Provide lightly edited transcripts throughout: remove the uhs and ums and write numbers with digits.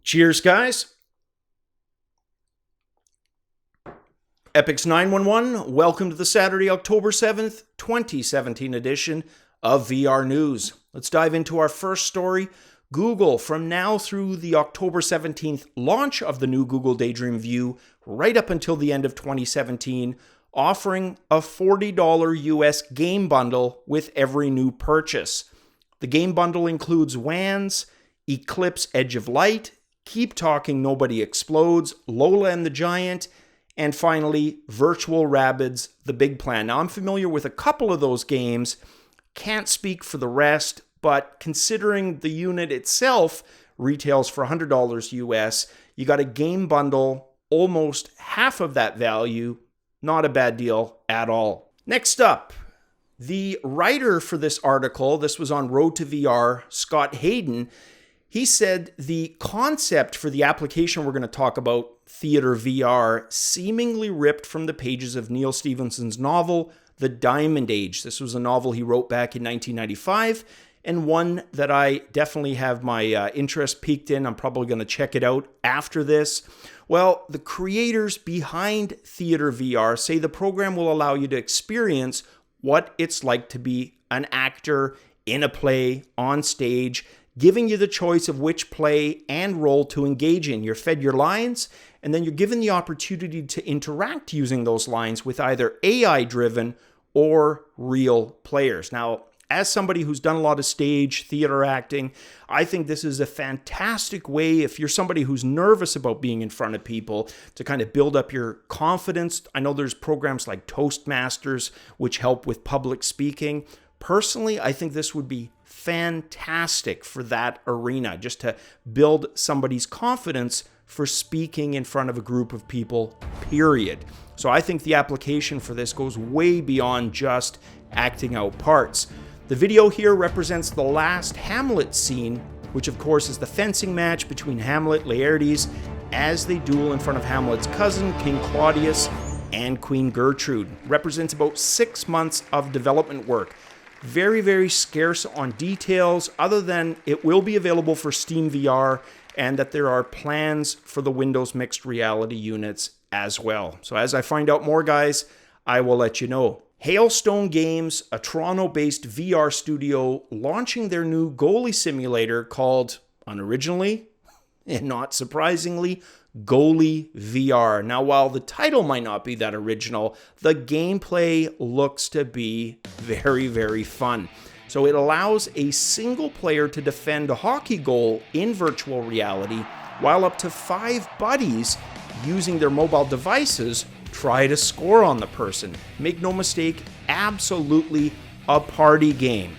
Cheers, guys. Epix 911, welcome to the Saturday, October 7th, 2017 edition of VR News. Let's dive into our first story. Google, from now through the October 17th launch of the new Google Daydream View, right up until the end of 2017, offering a $40 US game bundle with every new purchase. The game bundle includes WANs, Eclipse Edge of Light, Keep Talking Nobody Explodes, Lola and the Giant, and finally, Virtual Rabbids, The Big Plan. Now, I'm familiar with a couple of those games, can't speak for the rest, but considering the unit itself retails for $100 US, you got a game bundle, almost half of that value. Not a bad deal at all. Next up, the writer for this article, this was on Road to VR, Scott Hayden, he said the concept for the application we're going to talk about, TheatreVR, seemingly ripped from the pages of Neal Stephenson's novel, The Diamond Age. This was a novel he wrote back in 1995, and one that I definitely have my interest piqued in. I'm probably going to check it out after this. Well, the creators behind TheatreVR say the program will allow you to experience what it's like to be an actor in a play, on stage, giving you the choice of which play and role to engage in. You're fed your lines, and then you're given the opportunity to interact using those lines with either AI-driven or real players. Now, as somebody who's done a lot of stage theater acting, I think this is a fantastic way, if you're somebody who's nervous about being in front of people, to kind of build up your confidence. I know there's programs like Toastmasters, which help with public speaking. Personally, I think this would be fantastic for that arena, just to build somebody's confidence for speaking in front of a group of people, period. So I think the application for this goes way beyond just acting out parts. The video here represents the last Hamlet scene, which of course is the fencing match between Hamlet, Laertes, as they duel in front of Hamlet's cousin, King Claudius, and Queen Gertrude. Represents about 6 months of development work. Very, very scarce on details, other than it will be available for Steam VR and that there are plans for the Windows mixed reality units as well. So as I find out more, guys, I will let you know. Hailstone Games, a Toronto-based VR studio, launching their new goalie simulator called, unoriginally, and not surprisingly, Goalie VR. Now, while the title might not be that original, the gameplay looks to be very, very fun. So it allows a single player to defend a hockey goal in virtual reality, while up to 5 buddies using their mobile devices try to score on the person. Make no mistake, absolutely a party game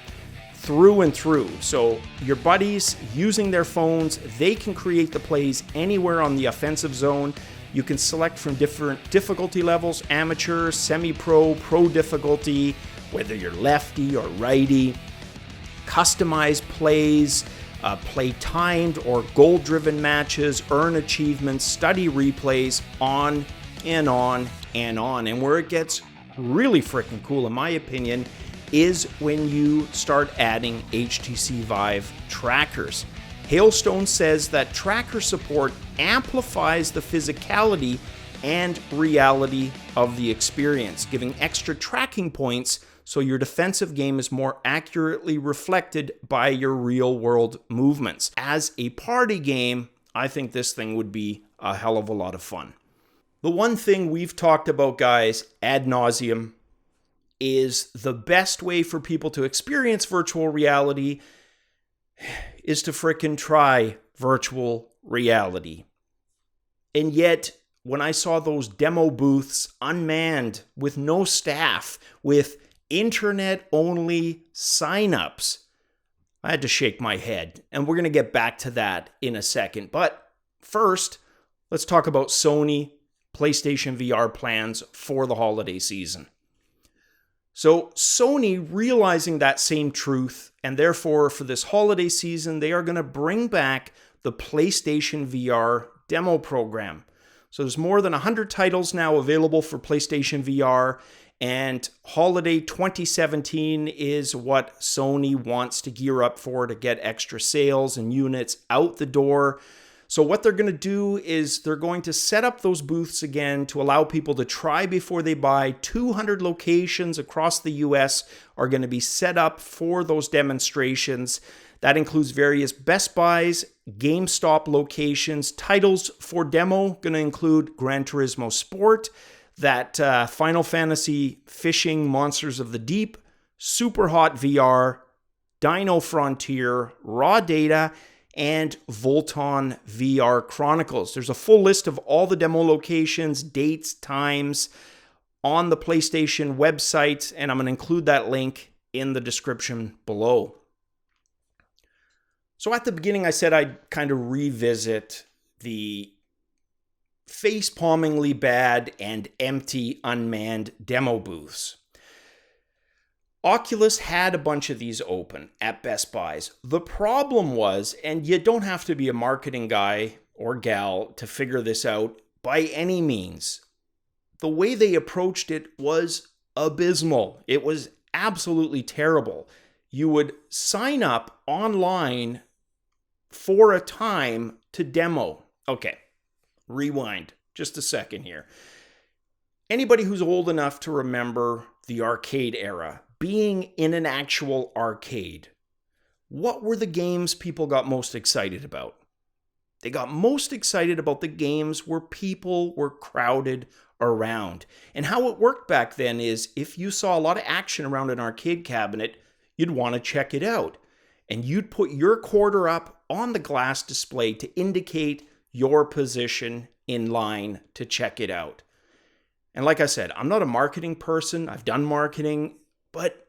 through and through. So your buddies using their phones, they can create the plays anywhere on the offensive zone. You can select from different difficulty levels, amateur, semi-pro, pro difficulty, whether you're lefty or righty. Customize plays, play timed or goal-driven matches, earn achievements, study replays, on and on and on. And where it gets really freaking cool, in my opinion, is when you start adding HTC Vive trackers. Hailstone says that tracker support amplifies the physicality and reality of the experience, giving extra tracking points so your defensive game is more accurately reflected by your real-world movements. As a party game, I think this thing would be a hell of a lot of fun. The one thing we've talked about, guys, ad nauseum, is the best way for people to experience virtual reality is to frickin' try virtual reality. And yet, when I saw those demo booths unmanned, with no staff, with internet-only signups, I had to shake my head. And we're going to get back to that in a second. But first, let's talk about Sony PlayStation VR plans for the holiday season. So Sony, realizing that same truth, and therefore for this holiday season, they are going to bring back the PlayStation VR demo program. So there's more than 100 titles now available for PlayStation VR, and holiday 2017 is what Sony wants to gear up for to get extra sales and units out the door. So what they're going to do is they're going to set up those booths again to allow people to try before they buy. 200 locations across the US are going to be set up for those demonstrations. That includes various Best Buys, GameStop locations. Titles for demo going to include Gran Turismo Sport, that Final Fantasy Fishing Monsters of the Deep, Super Hot VR, Dino Frontier, Raw Data, and Volton VR Chronicles. There's a full list of all the demo locations, dates, times on the PlayStation website, and I'm going to include that link in the description below. So at the beginning, I said I'd kind of revisit the face-palmingly bad and empty unmanned demo booths. Oculus had a bunch of these open at Best Buys. The problem was, and you don't have to be a marketing guy or gal to figure this out by any means, the way they approached it was abysmal. It was absolutely terrible. You would sign up online for a time to demo. Okay, rewind just a second here. Anybody who's old enough to remember the arcade era, being in an actual arcade, what were the games people got most excited about? They got most excited about the games where people were crowded around. And how it worked back then is if you saw a lot of action around an arcade cabinet, you'd want to check it out. And you'd put your quarter up on the glass display to indicate your position in line to check it out. And like I said, I'm not a marketing person. I've done marketing. But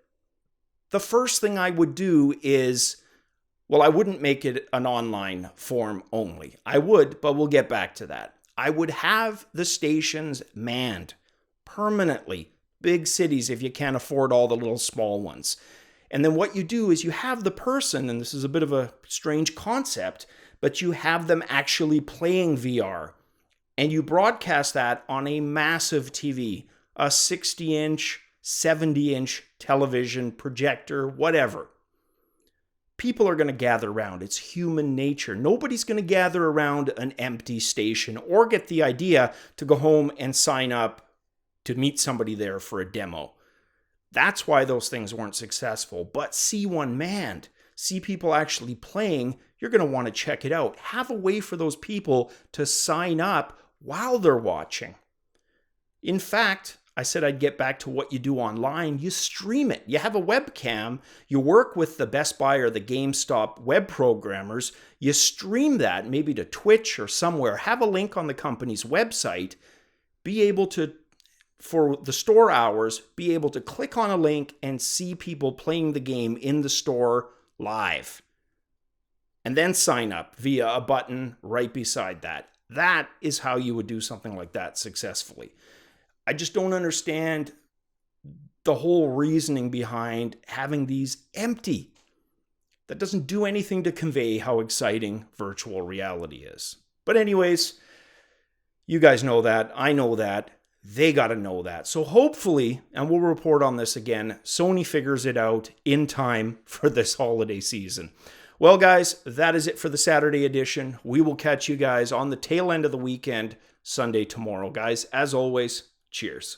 the first thing I would do is, well, I wouldn't make it an online form only. I would, but we'll get back to that. I would have the stations manned permanently. Big cities if you can't afford all the little small ones. And then what you do is you have the person, and this is a bit of a strange concept, but you have them actually playing VR. And you broadcast that on a massive TV, a 60-inch, 70-inch television, projector, whatever. People are going to gather around. It's human nature. Nobody's going to gather around an empty station or get the idea to go home and sign up to meet somebody there for a demo. That's why those things weren't successful. But see one manned, see people actually playing, you're going to want to check it out. Have a way for those people to sign up while they're watching. In fact, I said I'd get back to what you do online. You stream it. You have a webcam. You work with the Best Buy or the GameStop web programmers. You stream that maybe to Twitch or somewhere. Have a link on the company's website. Be able to, for the store hours, be able to click on a link and see people playing the game in the store live. And then sign up via a button right beside that. That is how you would do something like that successfully. I just don't understand the whole reasoning behind having these empty. That doesn't do anything to convey how exciting virtual reality is. But anyways, you guys know that. I know that. They got to know that. So hopefully, and we'll report on this again, Sony figures it out in time for this holiday season. Well, guys, that is it for the Saturday edition. We will catch you guys on the tail end of the weekend, Sunday tomorrow. Guys, as always, cheers.